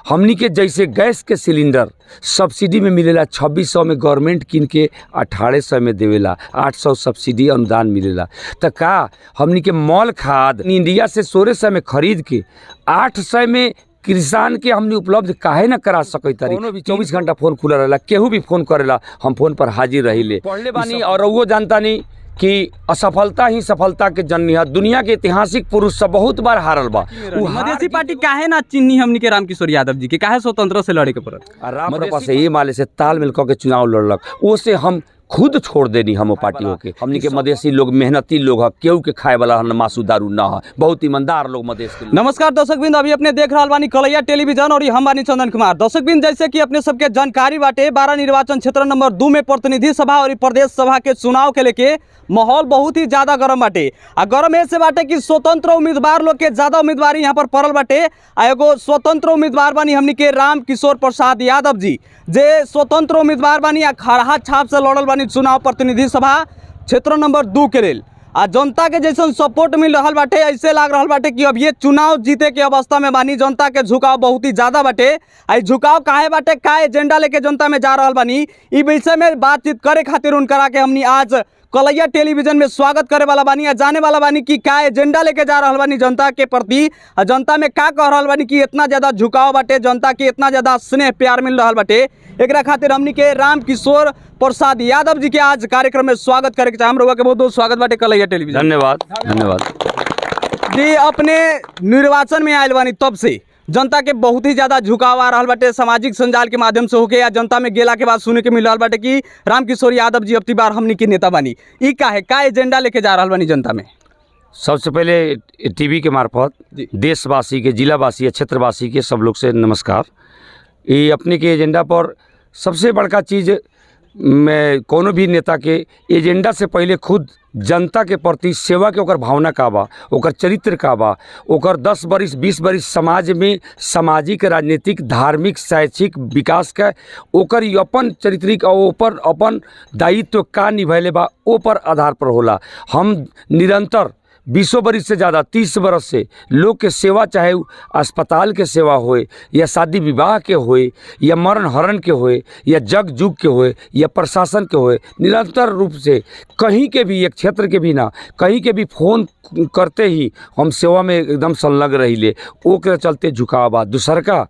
हमनी के जैसे गैस के सिलेंडर सब्सिडी में मिलेला 2600 में गवर्नमेंट किन के 1800 में देवेला, 800 सब्सिडी अनुदान मिलेला। तो का हमनी के मॉल खाद इंडिया से 1600 में खरीद के 800 में किसान के हमने उपलब्ध काहे न करा सके तारी। 24 घंटा फोन खुला रहेला, केहू भी फोन करेला हम फोन पर हाजिर रहिले। पढ़ले बानी और वो जानता नहीं कि असफलता ही सफलता के जननी है। दुनिया के ऐतिहासिक पुरुष सब बहुत बार हारल बा। मधेसी पार्टी काहे ना चिन्नी हमनी के रामकिशोर यादव जी के काहे स्वतंत्र से लड़े के पड़ल। रामप्रभा से ये माले से तालमेल करके चुनाव लड़लक, वो से हम खुद छोड़ देनी हम पार्टी होके। हमनी के मधेसी लोग मेहनती लोग है, केहू के खाए वाला मासू दारू ना है, बहुत ईमानदार लोग मधेश के। नमस्कार दर्शक बिंद, अभी अपने देख रहा बानी कलैया टेलीविजन और हम बानी चंदन कुमार। दर्शक बिंद, जैसे कि अपने सबके जानकारी बाटे 12 निर्वाचन क्षेत्र नंबर 2 में प्रतिनिधि सभा और प्रदेश सभा के चुनाव के लेके माहौल बहुत ही ज्यादा गर्म बाटे। आ गर्म ऐसे बाटे कि स्वतंत्र उम्मीदवार लोग के ज्यादा उम्मीदवारी यहाँ पर पड़ल बाटे। आ एगो स्वतंत्र उम्मीदवार बानी हमनी के रामकिशोर प्रसाद यादव जी, जे स्वतंत्र उम्मीदवार बानी आ खरहा छाप से लड़ल बानी चुनाव प्रतिनिधि सभा क्षेत्र नंबर 2 के लेल। आ जनता के जैसन सपोर्ट मिल रहा बाटे, ऐसे लाग रहा बाटे कि अब ये चुनाव जीते के अवस्था में बानी। जनता के झुकाव बहुत ही ज्यादा बाटे। आ झुकाव काहे बाटे, का एजेंडा लेके जनता में जा रहा बानी, ई विषय में बातचीत करे खातिर उनकरा के हमनी आज कलैया टेलीविजन में स्वागत करे वाला बानी। जाने वाला बानी कि का एजेंडा लेके जा रहा बानी जनता के प्रति, जनता में का कह रहा बानी कि इतना ज्यादा झुकाव बाटे, जनता के इतना ज्यादा स्नेह प्यार मिल रहा बाटे। एकरा खातिर हमनी के रामकिशोर प्रसाद यादव जी के आज कार्यक्रम में स्वागत करे के चाहे। हम लोग के बहुत बहुत स्वागत बाटे कलैया टेलीविजन। धन्यवाद धन्यवाद जी। अपने निर्वाचन में आयल बानी तब से जनता के बहुत ही ज्यादा झुकाव आ रहा बाटे, सामाजिक संजाल के माध्यम से होके या जनता में गेला के बाद सुने के मिल रहा बाटे कि रामकिशोर यादव जी अब की बार हमनी के नेता बानी। ई का है, का एजेंडा लेके जा रहा बानी जनता में? सबसे पहले टीवी के मार्फत देशवासी के, जिलावासी, क्षेत्रवासी के सब लोग से नमस्कार। ये अपने के एजेंडा पर सबसे बड़का चीज़ में कोनो भी नेता के एजेंडा से पहले खुद जनता के प्रति सेवा के ओकर भावना का बा, ओकर चरित्र का बा, ओकर 10 बरिस 20 बरिस समाज में सामाजिक, राजनीतिक, धार्मिक, शैक्षिक विकास का ओकर अपन चरित्रिक और ऊपर अपन दायित्व का निभैले बा, ओ पर आधार पर होला। हम निरंतर 20 बरिस से ज़्यादा 30 बरस से लोग के सेवा, चाहे अस्पताल के सेवा होए या शादी विवाह के होए या मरण हरण के होए या जग जुग के होए या प्रशासन के होए, निरंतर रूप से कहीं के भी, एक क्षेत्र के भी ना, कहीं के भी फोन करते ही हम सेवा में एकदम संलग्न रहिले। ओ के चलते झुकाव बा। दूसर का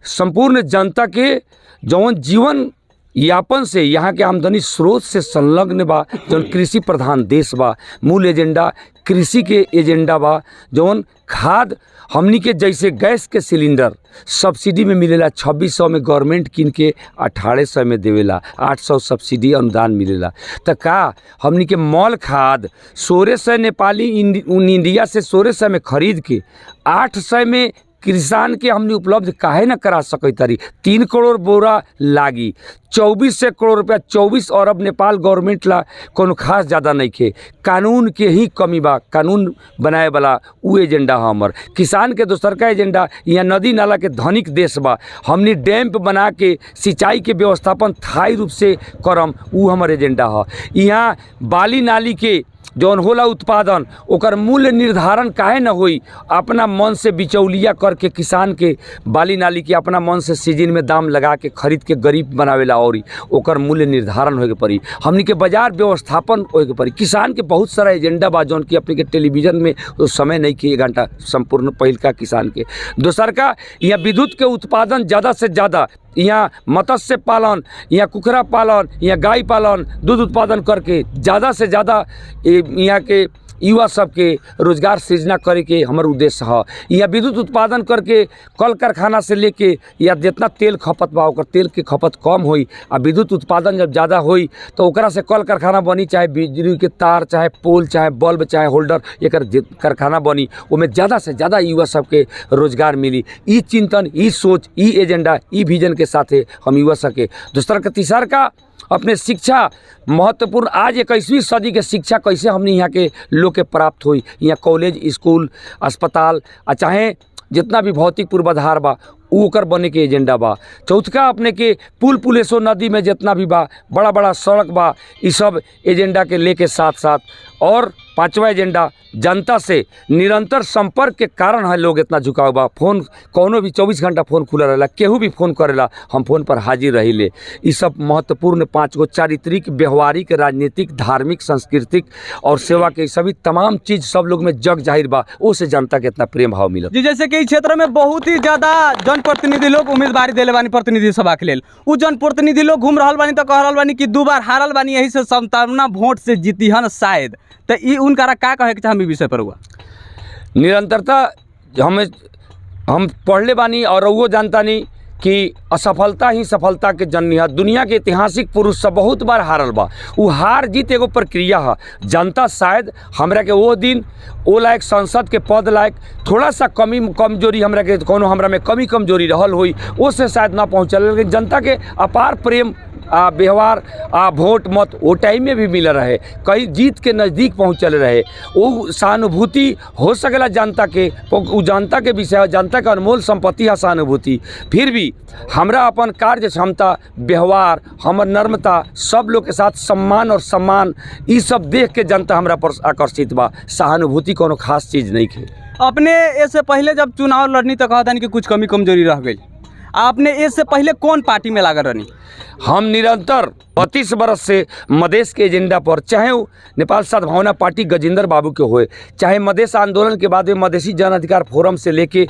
संपूर्ण जनता के जौन जीवन यापन से, यहाँ के आमदनी स्रोत से संलग्न बा। जौन कृषि प्रधान देश बा, मूल एजेंडा कृषि के एजेंडा बा। जौन खाद हमनी के जैसे गैस के सिलेंडर सब्सिडी में मिलेला, 2600 में गवर्नमेंट किन के 1800 में देवेला, 800 सब्सिडी अनुदान मिलेला। तो का हमनी के मॉल खाद 1600 नेपाली इंडिया से 1600 में खरीद के 800 में किसान के हमने उपलब्ध काहे न करा सके तारी। 3 करोड़ बोरा लागी, 24 करोड़ रुपया, 24 अरब नेपाल गवर्नमेंट ला कोनो खास ज़्यादा नहीं खे। कानून के ही कमी बा, कानून बनाए वाला उ एजेंडा हमर। किसान के दोसर का एजेंडा, यहाँ नदी नाला के धनिक देश बा, हमने डैम्प बना के सिंचाई के व्यवस्थापन स्थायी रूप से करम, उ हमर एजेंडा है। यहाँ बाली नाली के जौन होला उत्पादन, ओकर मूल्य निर्धारण काहे न होई, अपना मन से बिचौलिया करके किसान के बाली नाली के अपना मन से सीजन में दाम लगा के खरीद के गरीब बनावेला और ओकर मूल्य निर्धारण होए के पड़ी। हमनी के बाजार व्यवस्थापन होए के पड़ी। किसान के बहुत सारा एजेंडा बा जौन कि अपने के टेलीविजन में तो समय नहीं कि 1 घंटा संपूर्ण पहिल का किसान के। दोसर का यहाँ विद्युत के उत्पादन ज़्यादा से ज़्यादा, यहाँ मत्स्य पालन, यहाँ कुखरा पालन, यहाँ गाय पालन, दूध उत्पादन करके ज़्यादा से ज़्यादा यहाँ के युवा सबके रोजगार सृजना करे के हमार उद्देश्य है। यहाँ विद्युत उत्पादन करके कल कारखाना से लेके या जितना तेल खपत बा ओकर तेल के खपत कम होई, आ विद्युत उत्पादन जब ज़्यादा होई तो ओकरा से कल कारखाना बनी, चाहे बिजली के तार, चाहे पोल, चाहे बल्ब, चाहे होल्डर, एक कारखाना बनी, उसमें ज़्यादा से ज़्यादा युवा सबके रोजगार मिली। ई चिंतन, ई सोच, ई एजेंडा, ई विजन के साथ हम युवा सबके। दूसरा का तीसरा का अपने शिक्षा महत्वपूर्ण, आज 21वीं सदी के शिक्षा कैसे हमने यहाँ के लोग के प्राप्त हुई। यहाँ कॉलेज, स्कूल, अस्पताल, चाहे जितना भी भौतिक पूर्वाधार बा ऊ ओकर बने के एजेंडा बा। चौथका अपने के पुल पुलेसो नदी में जितना भी बा, बड़ा बड़ा सड़क बा, ये सब एजेंडा के लेके साथ साथ। और पांचवा एजेंडा जनता से निरंतर संपर्क के कारण है लोग इतना झुकाव बा। फोन कोनो भी 24 घंटा फोन खुला रहेला, केहू भी फोन करेला, हम फोन पर हाजिर रहिले। ये सब महत्वपूर्ण 5 गो चारित्रिक, व्यवहारिक, राजनीतिक, धार्मिक, सांस्कृतिक और सेवा के सभी तमाम चीज़ सब लोग में जग जाहिर बा। उससे जनता के इतना प्रेम भाव मिलत। जी, जैसे कि इस क्षेत्र में बहुत ही ज्यादा जनप्रतिनिधि लोग उम्मीदवारी दिले बानी प्रतिनिधि सभा के लेल, उ जनप्रतिनिधि लोग घूम रहल बानी तो कह रहल बानी कि 2 बार हारल बानी, यही से संतावना वोट से जीती हन शायद। तो ई उनका का कहे के चाहे विषय पर हुआ निरंतरता हम पढ़ले बानी और वो जानता नहीं कि असफलता ही सफलता के जननी है। दुनिया के ऐतिहासिक पुरुष सब बहुत बार हारल बा। वो हार जीत एगो प्रक्रिया है। जनता शायद हमरा के वो दिन वो लायक संसद के पद लायक थोड़ा सा कमजोरी हमरा के कोनो हमरा में कमी कमजोरी रहल हुई, उससे शायद ना पहुँचल, लेकिन जनता के अपार प्रेम व्यवहार वोट मत वो टाइम में भी मिल रहे, कई जीत के नज़दीक पहुँचल रहे। वो सहानुभूति हो सकेला जनता के, वो जनता के विषय, जनता के अनमोल संपत्ति है सहानुभूति। फिर भी हमरा अपन कार्य क्षमता, व्यवहार, हमर नम्रता, सब लोग के साथ सम्मान और सम्मान, ये सब देख के जनता हमरा पर आकर्षित बा। सहानुभूति कोनो खास चीज़ नहीं है। अपने इससे पहले जब चुनाव लड़नी तो कहता नहीं कि कुछ कमी कमजोरी रह गई, आपने इससे पहले कौन पार्टी में लागल रहनी? हम निरंतर 32 बरस से मधेश के एजेंडा पर, चाहे वो नेपाल सद्भावना पार्टी गजेंद्र बाबू के होए, चाहे मधेश आंदोलन के बाद में मधेसी जन अधिकार फोरम से लेके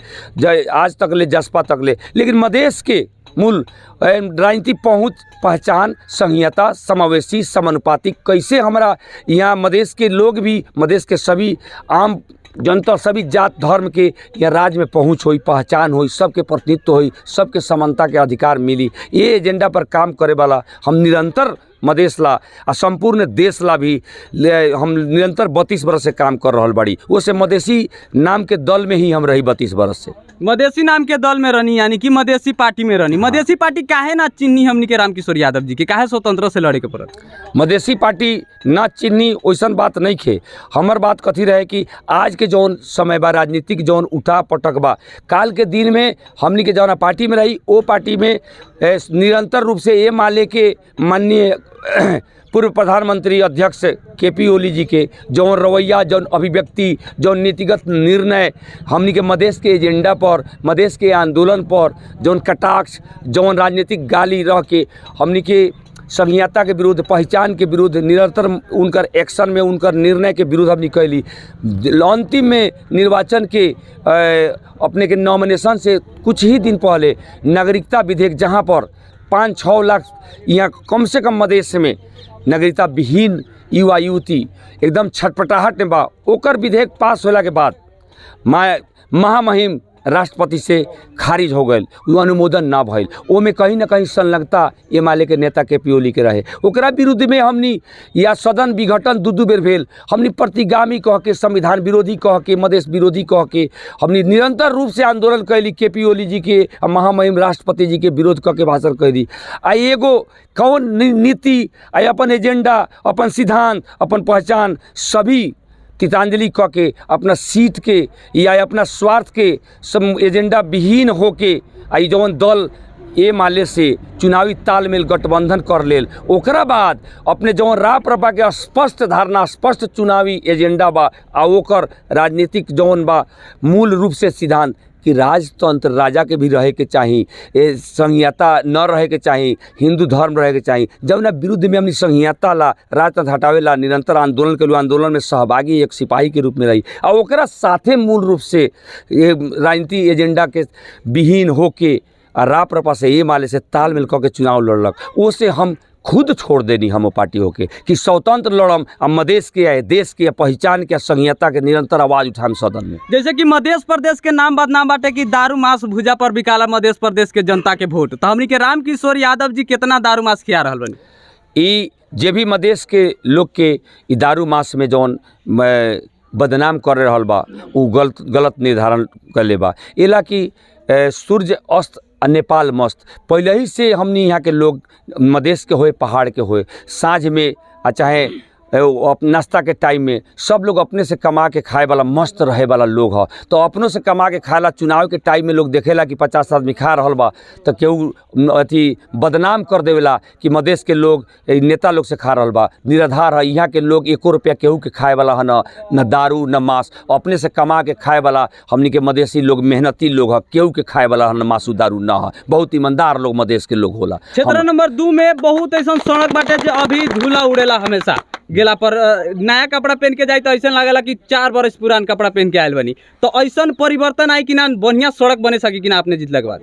आज तक ले जसपा तक ले, लेकिन मधेश के मूल राजनीतिक पहुँच, पहचान, संहिता, समावेशी, समानुपातिक कैसे हमारा यहाँ मधेश के लोग भी, मधेश के सभी आम जनता, सभी जात धर्म के या राज्य में पहुँच हुई, पहचान हुई, सबके प्रतिनिधित्व हुई, सबके समानता के अधिकार मिली। ये एजेंडा पर काम करे वाला हम निरंतर मधेश ला और संपूर्ण देश ला भी हम निरंतर 32 बरस से काम कर रहा बड़ी। वैसे मधेसी नाम के दल में ही हम रही 32 बरस से। मधेसी नाम के दल में रहनी, यानी कि मधेसी पार्टी में रहनी। मधेसी पार्टी काहे ना चिन्नी हमनी के रामकिशोर यादव जी के, काहे स्वतंत्र से लड़े के पड़त? मधेसी पार्टी ना चिन्नी वैसन बात नहीं खे। हमर बात कथी रहे कि आज के जौन समय बा, राजनीतिक जौन उठा पटक बा, काल के दिन में हमनी के जौन पार्टी में रही, वो पार्टी में निरंतर रूप से ये माले के माननीय पूर्व प्रधानमंत्री अध्यक्ष KP ओली जी के जौन रवैया, जौन अभिव्यक्ति, जौन नीतिगत निर्णय हमनी के मधेश के एजेंडा पर, मधेश के आंदोलन पर जौन कटाक्ष, जौन राजनीतिक गाली रह के हमनी के संहिता के विरुद्ध, पहचान के विरुद्ध निरंतर उनकर एक्शन में, उनकर निर्णय के विरुद्ध हमनी कैली। अंतिम में निर्वाचन के अपने के नॉमिनेशन से कुछ ही दिन पहले नागरिकता विधेयक, जहां पर 5-6 लाख यहाँ कम से कम मधेश में नागरिकता विहीन युवा युवती एकदम छटपटाहट में बा, ओकर विधेयक पास होला के बाद महामहिम राष्ट्रपति से खारिज हो गए, वो अनुमोदन ना भइल। वो में कहीं ना कहीं संलग्नता एमाले के नेता KP ओली के रहे। ओकरा विरुद्ध में हमनी या सदन विघटन 2 बेर भेल, हमनी प्रतिगामी कह के, संविधान विरोधी कह के, मधेश विरोधी कह के हमनी निरंतर रूप से आंदोलन कैली। KP ओली जी के महामहिम राष्ट्रपति जी के विरोध कह के भाषण कैली। आ एगो कौन नीति, अपन एजेंडा, अपन सिद्धांत, अपन पहचान सभी तितांजलि कह के अपना सीट के या अपना स्वार्थ के सब एजेंडा विहीन होके आई जौन दल ए माले से चुनावी तालमेल गठबंधन कर लेल, ओकरा बाद अपने जौन राप्रपा के स्पष्ट धारणा, स्पष्ट चुनावी एजेंडा बा आ ओकर राजनीतिक जौन बा मूल रूप से सिद्धांत कि राजतंत्र, राजा के भी रहे के चाही, संहिता न रहे के चाही, हिंदू धर्म रहे के चाही। जब ना विरुद्ध में हमने संहिता ला, राजतंत्र हटावे ला निरंतर आंदोलन के, आंदोलन में सहभागी एक सिपाही के रूप में रही और ओकरा साथे मूल रूप से राजनीति एजेंडा के विहीन होके राप्रपा से ये माले से तालमेल करके चुनाव लड़लक। उससे हम खुद छोड़ देनी हम पार्टी होके कि स्वतंत्र लड़म आ मधेश के या देश के पहचान के संहिता के निरंतर आवाज उठाम सदन में। जैसे कि मध्य प्रदेश के नाम बदनाम बाटे कि दारू मांस भुजा पर बिकाला मध्य प्रदेश के जनता के वोट, तो हमनी के रामकिशोर यादव जी कितना दारू मांस खिया रहल बनी? ई जे भी मधेश के लोग के ई दारू मांस में जौन बदनाम कर रहल बा, उ गलत निर्धारण कर ले बा। एला कि सूर्य अस्त नेपाल मस्त, पहले ही से हमनी यहाँ के लोग मधेश के होए, पहाड़ के होए, साँझ में चाहे नाश्ता के टाइम में सब लोग अपने से कमा के खाए वाला मस्त रहे वाला लोग ह। तो अपनों से कमा के खाएला चुनाव के टाइम में लोग देखेला कि 50 आदमी खा रहल बा तो केहू अथी बदनाम कर देवेला कि मधेश के लोग नेता लोग से खा रहल बा। निराधार है, यहाँ के लोग 1 रुपया केहू के खाए वाला है न दारू न मांस, अपने से कमा के खाए वाला हमनी के मधेसी लोग मेहनती लोग है, केहू के खाए वाला है न मासू दारू न है, बहुत ईमानदार लोग मधेश के लोग होला। क्षेत्र नंबर 2 में बहुत ऐसा सड़क बाटे जे अभी धूला उड़ेला, हमेशा गेला पर नया कपड़ा पहन के जाए तो ऐसा लागेला कि 4 बरस पुरान कपड़ा पहन के आयल बनी। तो ऐसा परिवर्तन आई कि ना बढ़िया सड़क बने सकी कि ना आपने जीतला के बाद?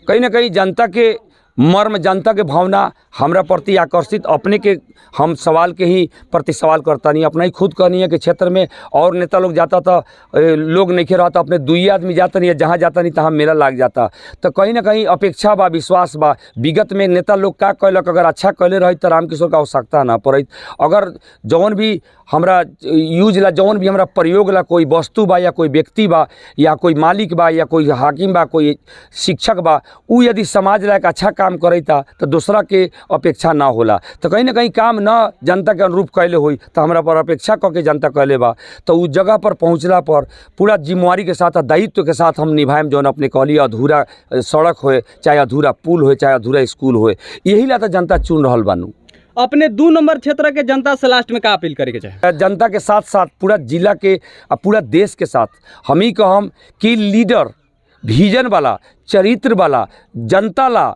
कहीं ना कहीं जनता के मर्म, जनता के भावना हमरा प्रति आकर्षित, अपने के हम सवाल के ही प्रति सवाल करता नहीं, अपना ही खुद कहनी है कि क्षेत्र में और नेता लोग जाता था लोग नहीं रहता, अपने 2 आदमी जाता नहीं है, जहाँ जाता नहीं तहाँ मेला लाग जाता। तो कहीं ना कहीं अपेक्षा बा, विश्वास बा, विगत में नेता लोग का कहलक, अगर अच्छा कहले रही तो रामकिशोर का आवश्यकता ना पड़त। अगर जौन भी हमरा यूज ला, जौन भी हमरा प्रयोग ला कोई वस्तु बा या कोई व्यक्ति बा या कोई मालिक बा या कोई हाकिम बा, कोई शिक्षक बा, उ यदि समाज ला एक अच्छा काम करता तो दूसरा के अपेक्षा ना होला। तो कहीं ना कहीं काम ना जनता के अनुरूप कैले हुई तो हमरा पर अपेक्षा करके जनता कैले बा। तो उस जगह पर पहुँचला पर पूरा जिम्मेवारी के साथ, दायित्व के साथ हम निभाएम। जौन अपने कहली अधूरा सड़क होए, चाहे अधूरा पुल होए, चाहे अधूरा स्कूल होए, यही ला तो जनता चुन रहल बानू। अपने 2 नंबर क्षेत्र के जनता से लास्ट में का अपील करे के चाहे? जनता के साथ साथ पूरा जिला के और पूरा देश के साथ हम ही कहम कि लीडर, विजन वाला, चरित्र वाला, जनता ला,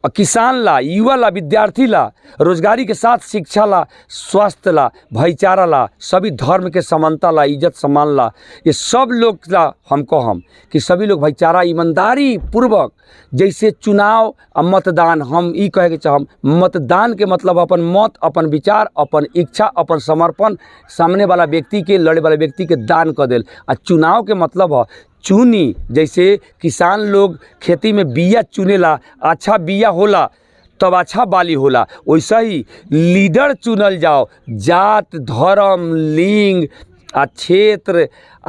किसान ला, युवा ला, विद्यार्थी ला, रोजगारी के साथ शिक्षा ला, स्वास्थ्य ला, भाईचारा ला, सभी धर्म के समानता ला, इज्जत सम्मान ला, ये सब लोग ला हम कहम कि सभी लोग भाईचारा ईमानदारी पूर्वक, जैसे चुनाव और मतदान, हम ई कहे के चाहम, मतदान के मतलब अपन मत, अपन विचार, अपन इच्छा, अपन समर्पण सामने वाला व्यक्ति के, लड़े वाला व्यक्ति के दान कर देल। और चुनाव के मतलब है चुनी, जैसे किसान लोग खेती में बिया चुनेला, अच्छा बिया होला तब अच्छा बाली होला, वैसा ही लीडर चुनल जाओ। जात, धर्म, लिंग, क्षेत्र,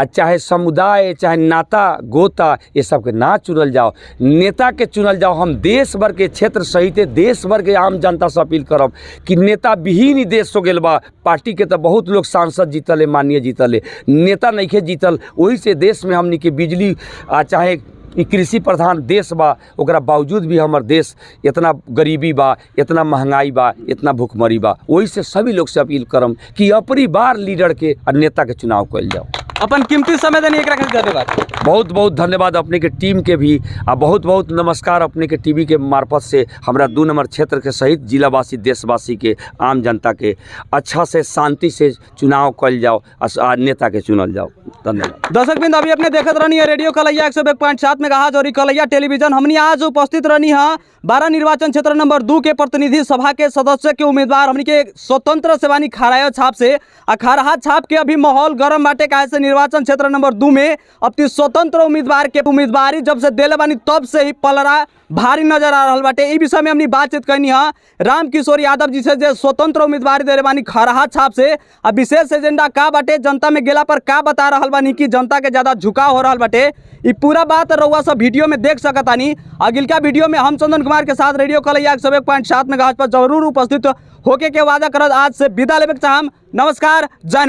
चाहे समुदाय, चाहे नाता गोता, ये सब के ना चुनल जाओ, नेता के चुनल जाओ। हम देश भर के क्षेत्र सहित देश भर के आम जनता से अपील करब कि नेता विहीन ही देश हो गेल बा। पार्टी के तो बहुत लोग सांसद जीतले, माननीय जीतले, नेता नहीं के जीतल। वही से देश में हमनी के बिजली चाहे कृषि प्रधान देश बा, ओकरा बावजूद भी हमार देश इतना गरीबी बा, इतना महंगाई बा, इतना भूखमरी बा। वही से सभी लोग से अपील करम कि अपनी बार लीडर के और नेता के चुनाव कल जाओ। अपन कीमती समय देने एकरा खातिर धन्यवाद। बहुत बहुत धन्यवाद अपने के टीम के भी, और बहुत बहुत नमस्कार अपने के टीवी के मार्फत से हमरा 2 नंबर क्षेत्र के सहित जिलावासी, देशवासी के, आम जनता के अच्छा से शांति से चुनाव कल जाओ और नेता के चुनल जाओ। धन्यवाद। दर्शक बिंद, अभी अपने देखत रहनी है रेडियो कलैया 101.7 मेगाहर्ट्ज और कलैया टेलीविजन। हमनी आज उपस्थित रहनी है 12 निर्वाचन क्षेत्र नंबर 2 के प्रतिनिधि सभा के सदस्य के उम्मीदवार हमनी के स्वतंत्र सेवानी खराया छाप से। खराहा छाप के अभी माहौल गरम बाटे, काहे से निर्वाचन क्षेत्र नंबर 2 में अब स्वतंत्र उम्मीदवार के उम्मीदवारी जब से देले बानी तब से ही पलड़ा भारी नजर आ रहा बाटे। ई विषय में हमनी बातचीत करनी है रामकिशोर यादव जी से, जो स्वतंत्र उम्मीदवारी देले बानी खराहा छाप से। अब विशेष एजेंडा का बाटे, जनता में गेला पर का बता रहा बानी कि जनता के ज्यादा झुकाव हो रहा बाटे, ये पूरा बात रउआ सब वीडियो में देख सकतानी। अगिलका वीडियो में हम चंदन कुमार के साथ रेडियो कलैया 101.7 मेगाहर्ट्ज पर जरूर उपस्थित होके के वादा करत आज से विदा लेबे के चाहम। नमस्कार, जय।